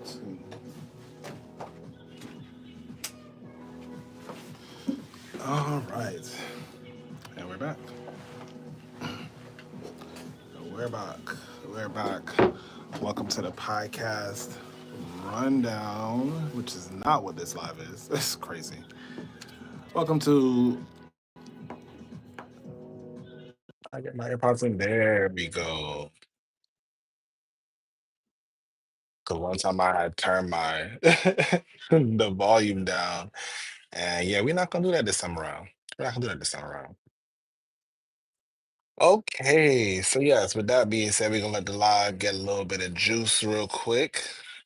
two. All right. And we're back. We're back. We're back. Welcome to the podcast rundown, which is not what this live is. It's crazy. Welcome to. I get my AirPods in. There we go. Because one time I had turned my the volume down, and yeah, we're not gonna do that this time around. We're not gonna do that this time around. Okay, so yes, with that being said, we're gonna let the live get a little bit of juice real quick.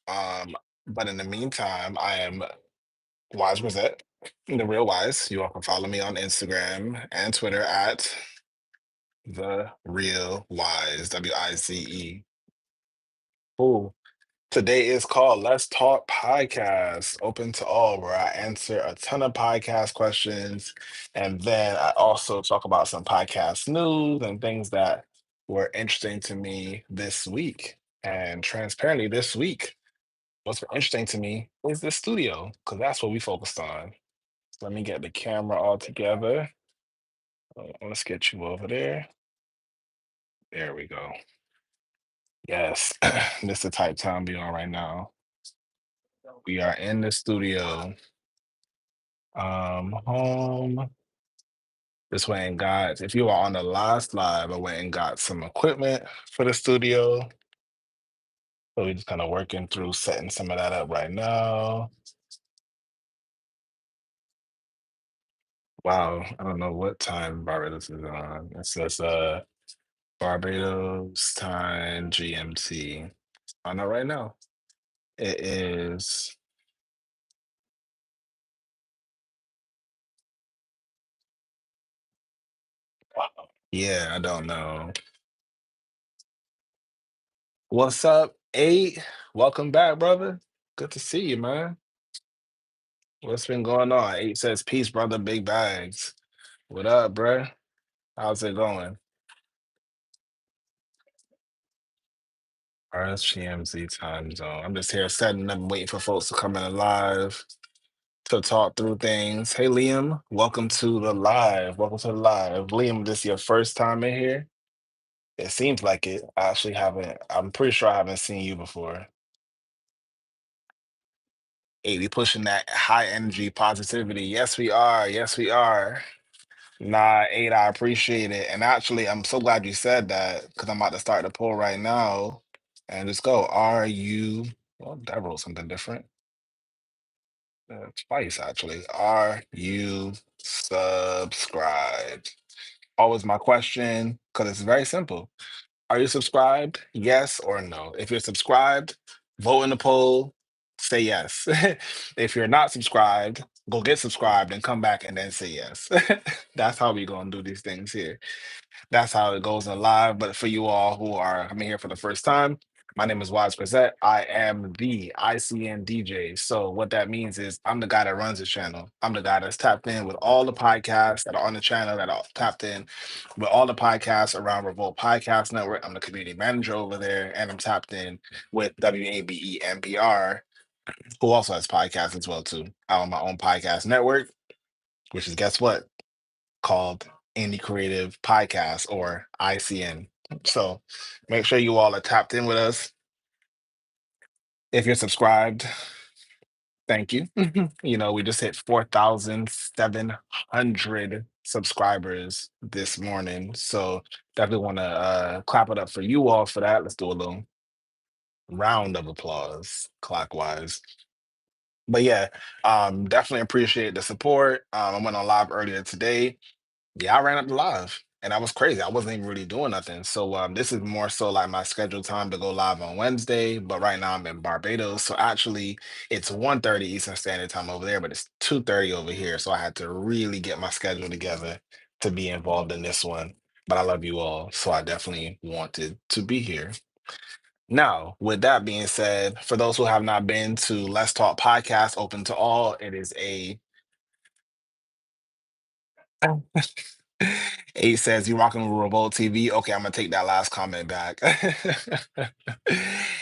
Um, but in the meantime, I am Wize Grazette, the real Wise. You all can follow me on Instagram and Twitter at the real Wise, WIZE. Cool. Today is called Let's Talk Podcast, open to all, where I answer a ton of podcast questions. And then I also talk about some podcast news and things that were interesting to me this week. And transparently, this week, what's been interesting to me is the studio, because that's what we focused on. Let me get the camera all together. Let's get you over there. There we go. Yes, this is the type time we on right now. We are in the studio. Home. Just went and got, if you were on the last live, I went and got some equipment for the studio. So we just kind of working through setting some of that up right now. Wow, I don't know what time Barbados is on. It says Barbados time GMT. I know right now. It is, yeah, I don't know. What's up, eight? Welcome back, brother. Good to see you, man. What's been going on? Eight says, peace, brother, big bags. What up, bruh? How's it going? RSGMZ time zone. I'm just here setting up, waiting for folks to come in live to talk through things. Hey, Liam, welcome to the live. Welcome to the live. Liam, this your first time in here? It seems like it. I actually haven't, I'm pretty sure I haven't seen you before. Hey, we pushing that high energy positivity. Yes, we are. Yes, we are. Nah, Aid, I appreciate it. And actually, I'm so glad you said that because I'm about to start the poll right now. And just go. Are you, well, that wrote something different. Twice, actually. Are you subscribed? Always my question because it's very simple. Are you subscribed? Yes or no? If you're subscribed, vote in the poll, say yes. If you're not subscribed, go get subscribed and come back and then say yes. That's how we gonna do these things here. That's how it goes in live. But for you all who are coming here for the first time, my name is Wize Grazette. I am the ICN DJ. So what that means is I'm the guy that runs the channel. I'm the guy that's tapped in with all the podcasts that are on the channel that are tapped in with all the podcasts around Revolt Podcast Network. I'm the community manager over there, and I'm tapped in with WABE NPR, who also has podcasts as well too. I'm on my own podcast network, which is guess what? Called Indie Creative Podcast or ICN. So make sure you all are tapped in with us. If you're subscribed, thank you. We just hit 4,700 subscribers this morning. So definitely want to clap it up for you all for that. Let's do a little round of applause clockwise. But yeah, definitely appreciate the support. I went on live earlier today. Yeah, I ran up the live and that was crazy. I wasn't even really doing nothing. So this is more so like my scheduled time to go live on Wednesday, but right now I'm in Barbados. So actually it's 1:30 Eastern Standard Time over there, but it's 2:30 over here. So I had to really get my schedule together to be involved in this one. But I love you all. So I definitely wanted to be here. Now, with that being said, for those who have not been to Let's Talk Podcast, open to all, it is a Eight says you rocking with Revolt TV. Okay, I'm gonna take that last comment back.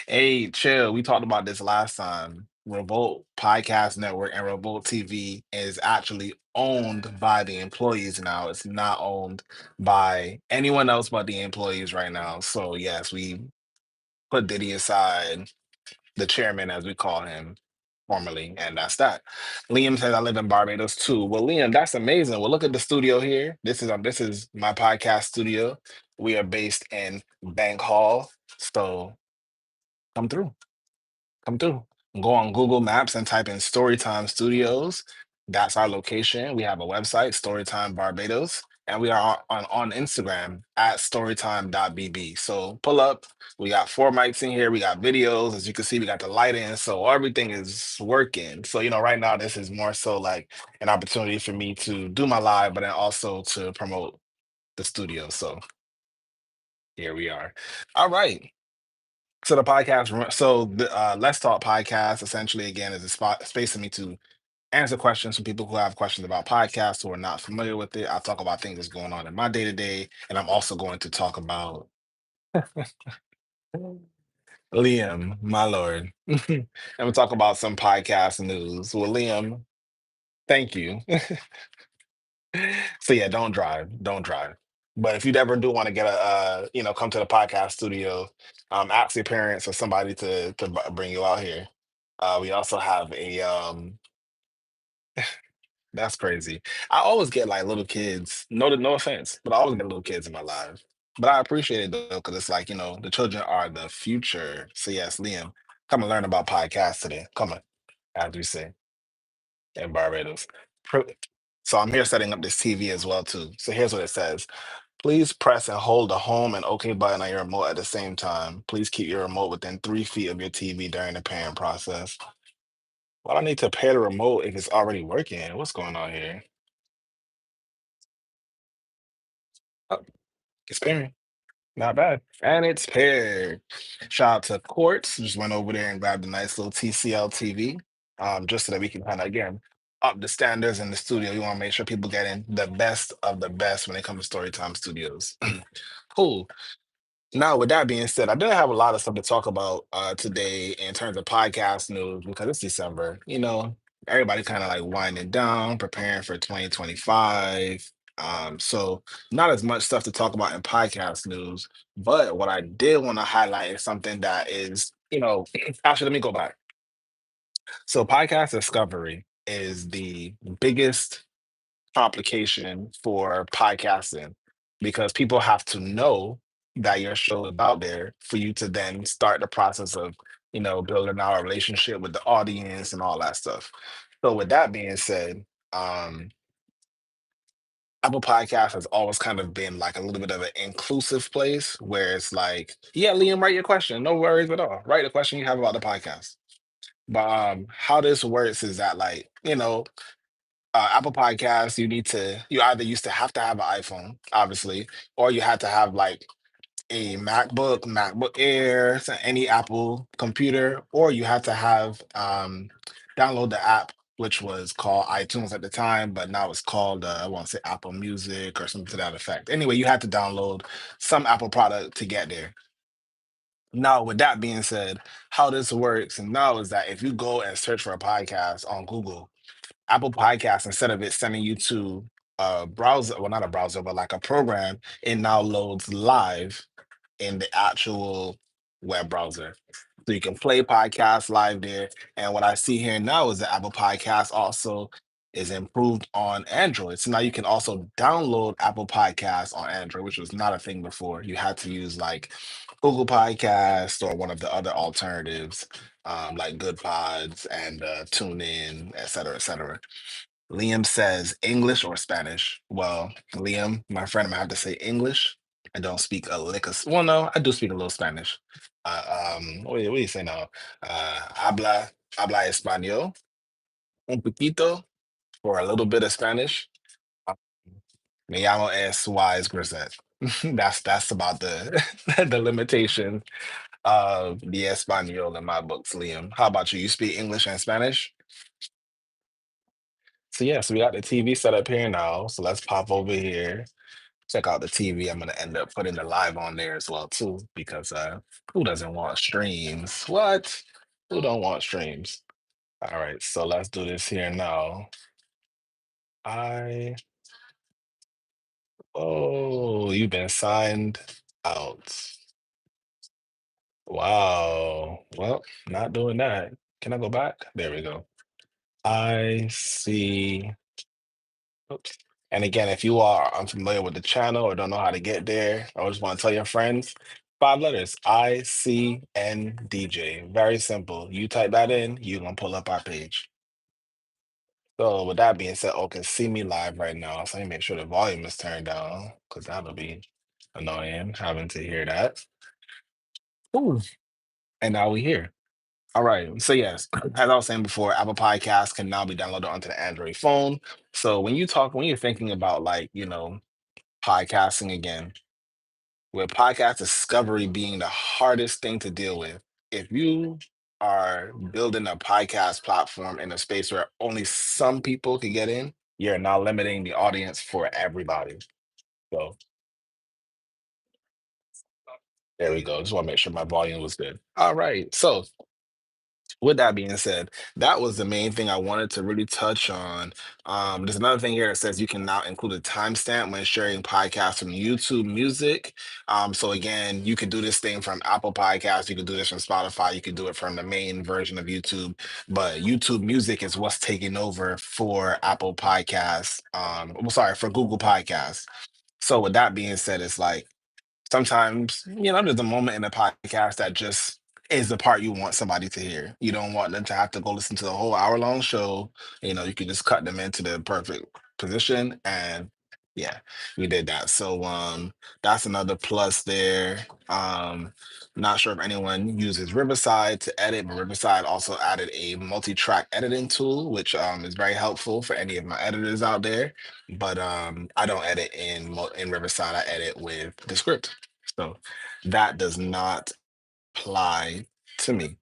Hey, chill. We talked about this last time. Revolt Podcast Network and Revolt TV is actually owned by the employees now. It's not owned by anyone else but the employees right now. So yes, we put Diddy aside, the chairman, as we call him formally, and that's that. Liam says I live in Barbados too. Well, Liam, that's amazing. Well, look at the studio here. This is my podcast studio. We are based in Bank Hall, so come through. Come through. Go on Google Maps and type in Storytime Studios. That's our location. We have a website, Storytime Barbados, and we are on Instagram at storytime.bb. So pull up. We got four mics in here. We got videos. As you can see, we got the lighting. So everything is working. So, right now, this is more so like an opportunity for me to do my live, but then also to promote the studio. So here we are. All right. So the podcast, so the Let's Talk podcast essentially again is a space for me to answer questions from people who have questions about podcasts who are not familiar with it. I'll talk about things that's going on in my day to day, and I'm also going to talk about Liam, my lord. And we'll talk about some podcast news. Well, Liam, thank you. So yeah, don't drive. But if you ever do want to get come to the podcast studio, ask your parents or somebody to bring you out here. We also have a that's crazy. I always get like little kids. No offense, but I always get little kids in my life. But I appreciate it though, because it's like, the children are the future. So yes, Liam, come and learn about podcasts today. Come on, as we say in Barbados. Pro- So I'm here setting up this TV as well too. So here's what it says. Please press and hold the home and OK button on your remote at the same time. Please keep your remote within 3 feet of your TV during the pairing process. Why do I need to pair the remote if it's already working? What's going on here? Oh, it's pairing. Not bad. And it's paired. Shout out to Quartz. Just went over there and grabbed a nice little TCL TV. Just so that we can kind of again up the standards in the studio. We want to make sure people getting the best of the best when it comes to Storytime Studios. Cool. Now, with that being said, I didn't have a lot of stuff to talk about today in terms of podcast news because it's December. Everybody kind of like winding down, preparing for 2025. So not as much stuff to talk about in podcast news, but what I did want to highlight is something that is, actually, let me go back. So podcast discovery is the biggest complication for podcasting because people have to know that your show is out there for you to then start the process of building out a relationship with the audience and all that stuff. So with that being said, um Apple Podcast has always kind of been like a little bit of an inclusive place where it's like, yeah, Liam, write your question, no worries at all, write the question you have about the podcast. But how this works is that, like, Apple Podcasts, you either used to have to have an iPhone, obviously, or you had to have like a MacBook, MacBook Air, so any Apple computer, or you had to have download the app, which was called iTunes at the time, but now it's called I want to say Apple Music or something to that effect. Anyway, you had to download some Apple product to get there. Now, with that being said, how this works now is that if you go and search for a podcast on Google, Apple Podcasts, instead of it sending you to a browser, well, not a browser, but like a program, it now loads live in the actual web browser. So you can play podcasts live there. And what I see here now is that Apple Podcasts also is improved on Android. So now you can also download Apple Podcasts on Android, which was not a thing before. You had to use like Google Podcasts or one of the other alternatives, like Good Pods and TuneIn, et cetera, et cetera. Liam says English or Spanish. Well, Liam, my friend, I'm gonna have to say English. I don't speak a lick of, well, no, I do speak a little Spanish. What do you say now? Habla español, un poquito, or a little bit of Spanish. Uh, Me llamo es Wize Grazette. That's about the the limitation of the Espanol in my books, Liam. How about you? You speak English and Spanish? So yeah, so we got the TV set up here now. So let's pop over here. check out the TV. I'm gonna end up putting the live on there as well too, because who doesn't want streams? What? Who don't want streams? All right, so let's do this here now. I Oh, you've been signed out. Wow. Well, not doing that. Can I go back? There we go. I see. Oops. And again, if you are unfamiliar with the channel or don't know how to get there, or just want to tell your friends, 5 letters, ICN DJ. Very simple. You type that in, you're gonna pull up our page. So with that being said, oh, can see me live right now. So let me make sure the volume is turned down because that'll be annoying having to hear that. Ooh. And now we here. All right. So yes, as I was saying before, Apple Podcasts can now be downloaded onto the Android phone. So when you're thinking about like, podcasting again, with podcast discovery being the hardest thing to deal with, if you are building a podcast platform in a space where only some people can get in, you're now limiting the audience for everybody. So there we go. Just want to make sure my volume was good. All right. So with that being said, that was the main thing I wanted to really touch on. There's another thing here that says you can now include a timestamp when sharing podcasts from YouTube Music. So again, you could do this thing from Apple Podcasts, you could do this from Spotify, you could do it from the main version of YouTube, but YouTube Music is what's taking over for Apple Podcasts. Well, sorry, for Google Podcasts. So with that being said, it's like sometimes, there's a moment in a podcast that just is the part you want somebody to hear. You don't want them to have to go listen to the whole hour-long show. You can just cut them into the perfect position. And yeah, we did that. So that's another plus there. Not sure if anyone uses Riverside to edit, but Riverside also added a multi-track editing tool, which is very helpful for any of my editors out there. But I don't edit in Riverside. I edit with the script. So that does not apply to me.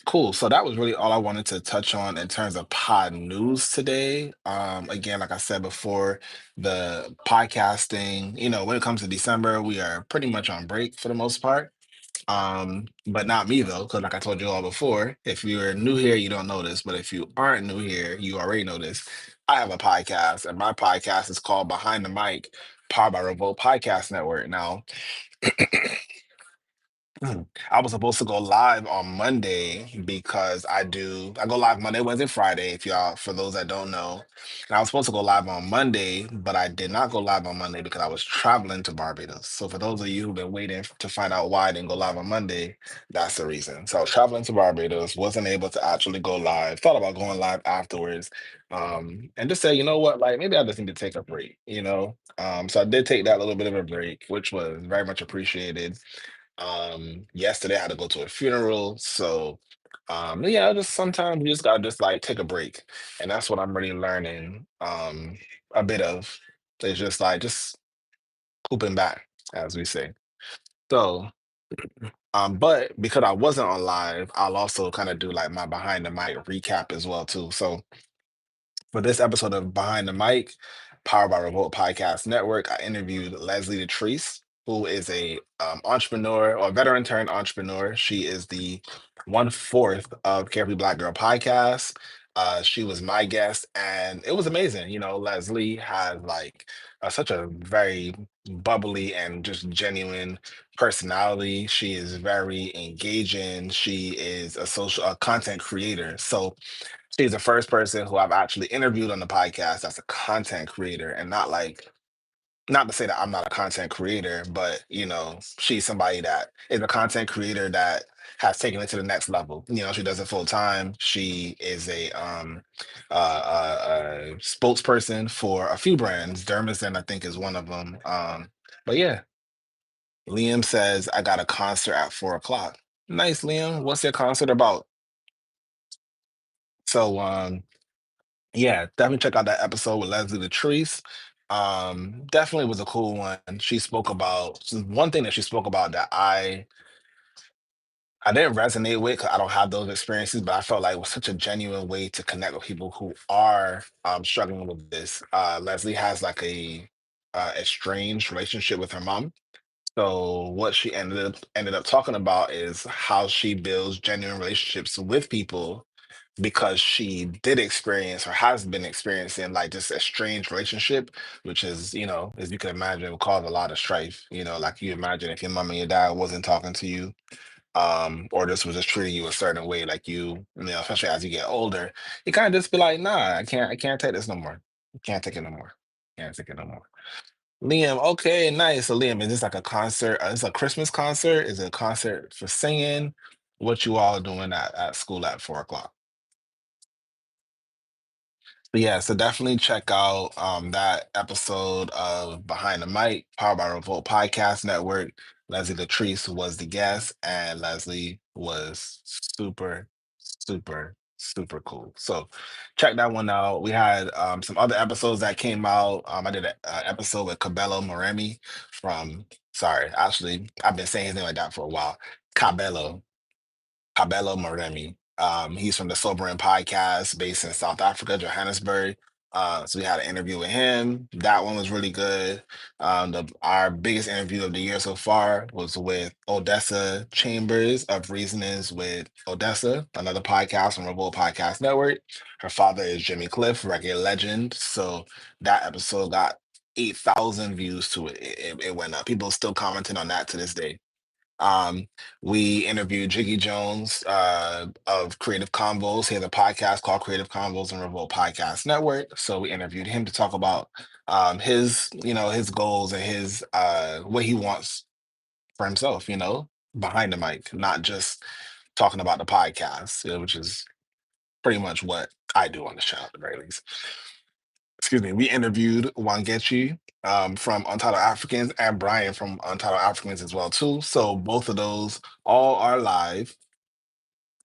Cool. So that was really all I wanted to touch on in terms of pod news today. Again, like I said before, the podcasting, when it comes to December, we are pretty much on break for the most part. But not me though, because like I told you all before, if you're new here, you don't know this, but if you aren't new here, you already know this. I have a podcast, and my podcast is called Behind the Mic, powered by Revolt Podcast Network. Now, I was supposed to go live on Monday because I go live Monday, Wednesday, Friday, if y'all, for those that don't know. And I was supposed to go live on Monday, but I did not go live on Monday because I was traveling to Barbados. So for those of you who've been waiting to find out why I didn't go live on Monday, that's the reason. So I was traveling to Barbados, wasn't able to actually go live, thought about going live afterwards. And just say, you know what, like maybe I just need to take a break. So I did take that little bit of a break, which was very much appreciated. Yesterday I had to go to a funeral, so yeah, just sometimes you just gotta just like take a break, and that's what I'm really learning a bit of. It's just like just pooping back, as we say. So, but because I wasn't on live, I'll also kind of do like my behind the mic recap as well too. So for this episode of Behind the Mic, powered by Revolt Podcast Network, I interviewed Leslie Latrice, who is a entrepreneur or veteran turned entrepreneur. She is the 1/4 of Carefree Black Girl podcast. She was my guest, and it was amazing. Leslie has like such a very bubbly and just genuine personality. She is very engaging. She is a content creator. So she's the first person who I've actually interviewed on the podcast that's a content creator, and not to say that I'm not a content creator, but she's somebody that is a content creator that has taken it to the next level. She does it full time. She is a spokesperson for a few brands. Dermison, I think, is one of them. But yeah, Liam says I got a concert at 4 o'clock. Nice, Liam. What's your concert about? So yeah, definitely check out that episode with Leslie Latrice. Definitely was a cool one. She spoke about one thing that she spoke about that I didn't resonate with because I don't have those experiences, but I felt like it was such a genuine way to connect with people who are struggling with this. Leslie has like estranged relationship with her mom. So what she ended up talking about is how she builds genuine relationships with people because she did experience or has been experiencing like this estranged relationship, which is, as you can imagine, will cause a lot of strife. Like you imagine if your mom and your dad wasn't talking to you, or this was just treating you a certain way, like especially as you get older, you kind of just be like, nah, I can't take this no more. Can't take it no more. Can't take it no more. Liam, okay, nice. So Liam, is this like a concert? Is a Christmas concert? Is it a concert for singing? What you all doing at school at 4 o'clock? But yeah, so definitely check out that episode of Behind the Mic, powered by Revolt Podcast Network. Leslie Latrice was the guest, and Leslie was super, super, super cool. So check that one out. We had some other episodes that came out. I did an episode with Cabello Moremi from, sorry, actually, I've been saying his name like that for a while. Cabello. Abelo Moremi. He's from the Sobering Podcast based in South Africa, Johannesburg. So we had an interview with him. That one was really good. Our biggest interview of the year so far was with Odessa Chambers of Reasonings with Odessa, another podcast from Revolt Podcast Network. Her father is Jimmy Cliff, reggae legend. So that episode got 8,000 views to it. It went up. People still commenting on that to this day. Um, we interviewed Jiggy Jones of Creative Convos. He has a podcast called Creative Convos and Revolt Podcast Network. So we interviewed him to talk about his goals and his what he wants for himself, behind the mic, not just talking about the podcast, which is pretty much what I do on the show at the very least. Excuse me. We interviewed Wangechi from Untitled Africans and Brian from Untitled Africans as well too. So both of those all are live.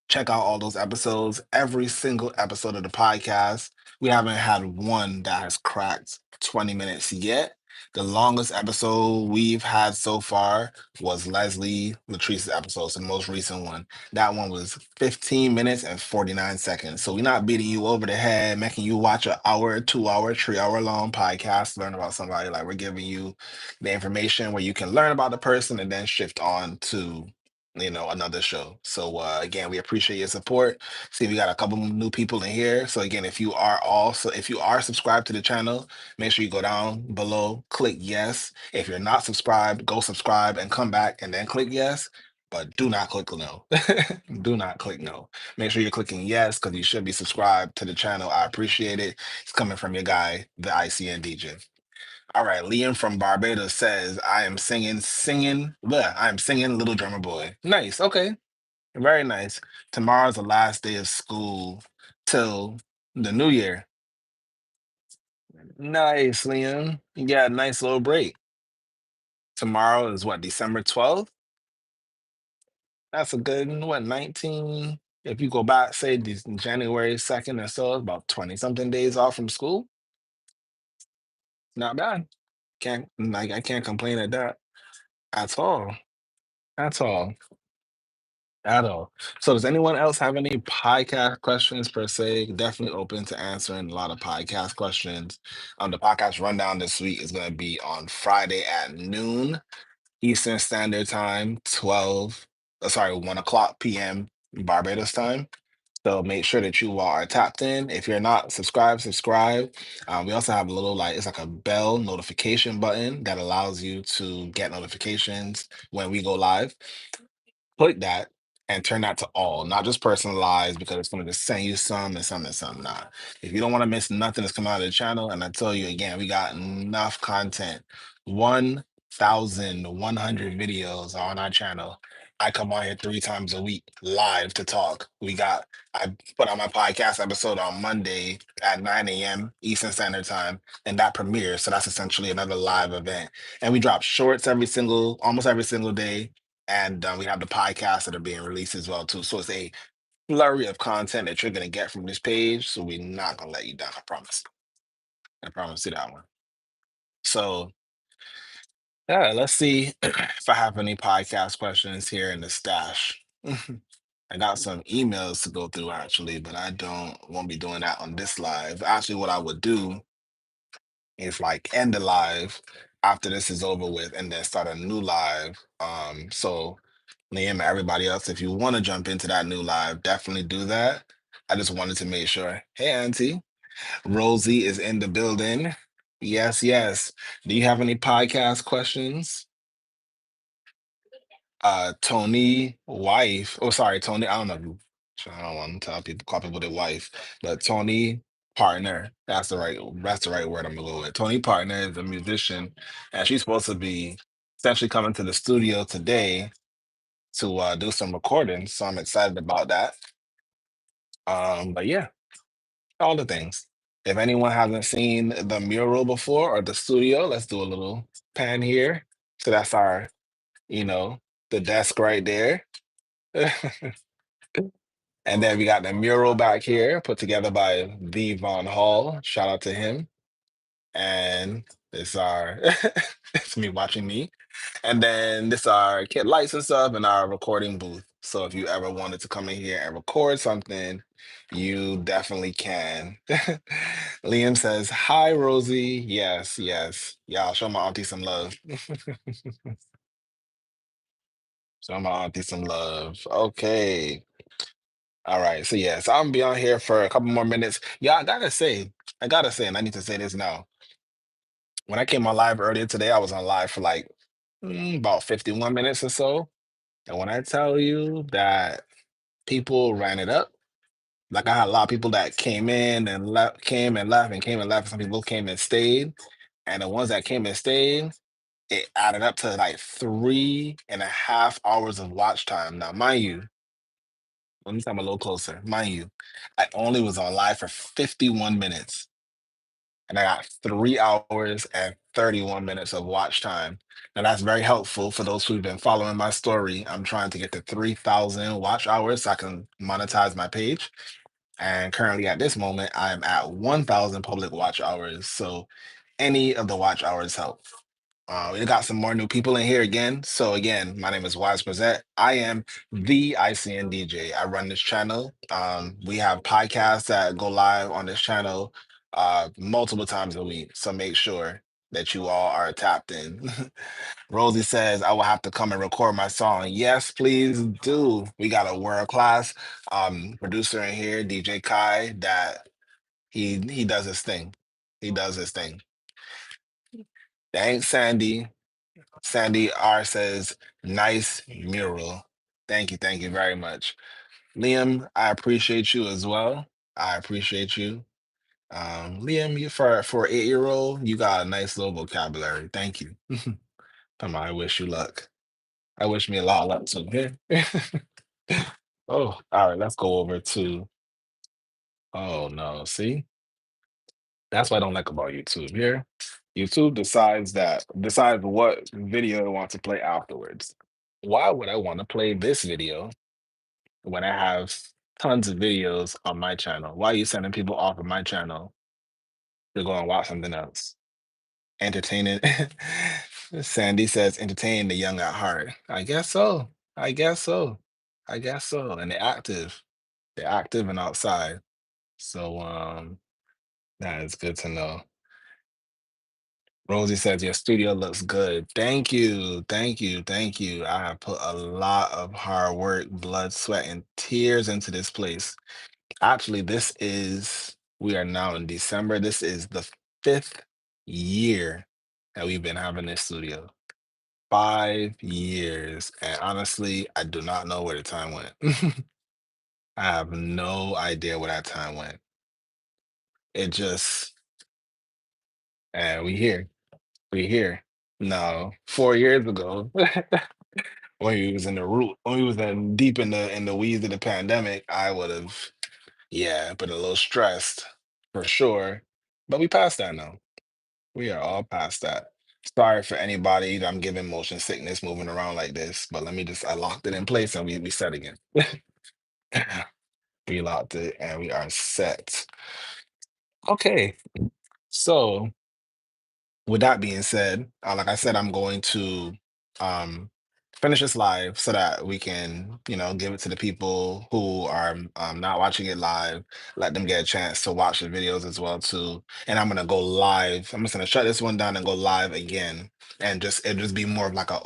Check out all those episodes. Every single episode of the podcast. We haven't had one that has cracked 20 minutes yet. The longest episode we've had so far was Leslie Latrice's episode, so the most recent one. That one was 15 minutes and 49 seconds. So we're not beating you over the head, making you watch an hour, 2 hour, 3 hour long podcast, learn about somebody. Like we're giving you the information where you can learn about the person and then shift on to another show. So again, we appreciate your support. See, we got a couple new people in here. So again, if you are subscribed to the channel, make sure you go down below, click yes. If you're not subscribed, go subscribe and come back and then click yes. But do not click no. Do not click no. Make sure you're clicking yes because you should be subscribed to the channel. I appreciate it. It's coming from your guy, the ICN DJ. All right, Liam from Barbados says, I am singing Little Drummer Boy. Nice. Okay. Very nice. Tomorrow's the last day of school till the new year. Nice, Liam. You got a nice little break. Tomorrow is what, December 12th? That's a good, what, 19? If you go back, say January 2nd or so, it's about 20 something days off from school. Not bad. I can't complain at that at all. At all. At all. So does anyone else have any podcast questions per se? Definitely open to answering a lot of podcast questions. The podcast rundown this week is going to be on Friday at noon Eastern Standard Time, 1 o'clock p.m. Barbados time. So make sure that you all are tapped in. If you're not subscribed, subscribe. We also have a little it's like a bell notification button that allows you to get notifications when we go live. Click that and turn that to all, not just personalized because it's going to just send you some and some and some. Nah. If you don't want to miss nothing that's coming out of the channel, and I tell you again, we got enough content. 1,100 videos are on our channel. I come on here 3 times a week live to talk. I put on my podcast episode on Monday at 9 a.m. Eastern Standard Time, and that premieres. So that's essentially another live event. And we drop shorts almost every single day, and we have the podcasts that are being released as well too. So it's a flurry of content that you're going to get from this page. So we're not going to let you down. I promise. I promise you that one. So yeah, let's see if I have any podcast questions here in the stash. I got some emails to go through actually, but I don't won't be doing that on this live. Actually, what I would do is like end the live after this is over with and then start a new live. So Liam and everybody else, if you want to jump into that new live, definitely do that. I just wanted to make sure. Hey, Auntie. Rosie is in the building. Yes, yes. Do you have any podcast questions? Tony wife. Oh, sorry, Tony. I don't know. I don't want to tell people call people their wife, but Tony partner. That's the right word I'm gonna go with. Tony partner is a musician, and she's supposed to be essentially coming to the studio today to do some recording. So I'm excited about that. But yeah, all the things. If anyone hasn't seen the mural before or the studio, let's do a little pan here. So that's our, you know, the desk right there. And then we got the mural back here put together by V. Von Hall. Shout out to him. And it's our it's me watching me. And then this our kit lights and stuff and our recording booth. So if you ever wanted to come in here and record something, you definitely can. Liam says, "Hi, Rosie." Yes, yes. Y'all show my auntie some love. Show my auntie some love. Okay. All right. So yes, I'm gonna be on here for a couple more minutes. Yeah, I gotta say, and I need to say this now. When I came on live earlier today, I was on live for like about 51 minutes or so. And when I tell you that people ran it up, like I had a lot of people that came in and left, came and left, and came and left. Some people came and stayed. And the ones that came and stayed, it added up to like 3.5 hours of watch time. Now, mind you, let me come a little closer. Mind you, I only was on live for 51 minutes and I got 3 hours and 31 minutes of watch time. Now that's very helpful for those who've been following my story. I'm trying to get to 3,000 watch hours so I can monetize my page. And currently at this moment, I'm at 1,000 public watch hours. So any of the watch hours help. We got some more new people in here again. So again, my name is Wize Grazette. I am the ICN DJ. I run this channel. We have podcasts that go live on this channel multiple times a week. So make sure that you all are tapped in. Rosie says I will have to come and record my song. Yes, please do. We got a world class producer in here, DJ Kai, that he does his thing. He does his thing. Thanks, Sandy. Sandy R says, nice mural. Thank you very much. Liam, I appreciate you as well. I appreciate you. Liam, you for an 8-year-old, you got a nice little vocabulary. Thank you. Come on, I wish you luck. I wish me a lot of luck too. Yeah. Oh, all right, let's go over to oh no, see? That's what I don't like about YouTube here. YouTube decides what video it wants to play afterwards. Why would I want to play this video when I have tons of videos on my channel? Why are you sending people off of my channel to go and watch something else? Entertaining. Sandy says, entertain the young at heart. I guess so. I guess so. I guess so. And they're active. They're active and outside. So that is good to know. Rosie says your studio looks good. Thank you. Thank you. Thank you. I have put a lot of hard work, blood, sweat, and tears into this place. Actually, we are now in December. This is the 5th year that we've been having this studio. 5 years. And honestly, I do not know where the time went. I have no idea where that time went. It just, and we here. We here. No, 4 years ago, when we was in the root, when we was in deep in the weeds of the pandemic, I would have, yeah, been a little stressed for sure. But we passed that now. We are all past that. Sorry for anybody that I'm giving motion sickness moving around like this, but let me just I locked it in place and we set again. We locked it and we are set. Okay. So with that being said, like I said, I'm going to um finish this live so that we can, give it to the people who are not watching it live. Let them get a chance to watch the videos as well too. And I'm gonna go live. I'm just gonna shut this one down and go live again, and just it just be more of like a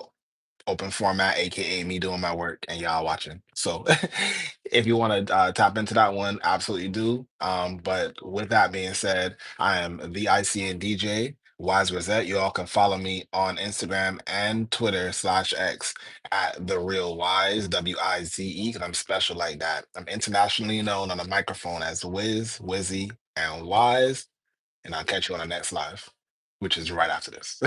open format, aka me doing my work and y'all watching. So if you want to tap into that one, absolutely do. But with that being said, I am the ICN DJ, Wize Grazette. You all can follow me on Instagram and Twitter/X at the real Wise, Wize, because I'm special like that. I'm internationally known on the microphone as Wiz, Wizzy, and Wise. And I'll catch you on the next live, which is right after this.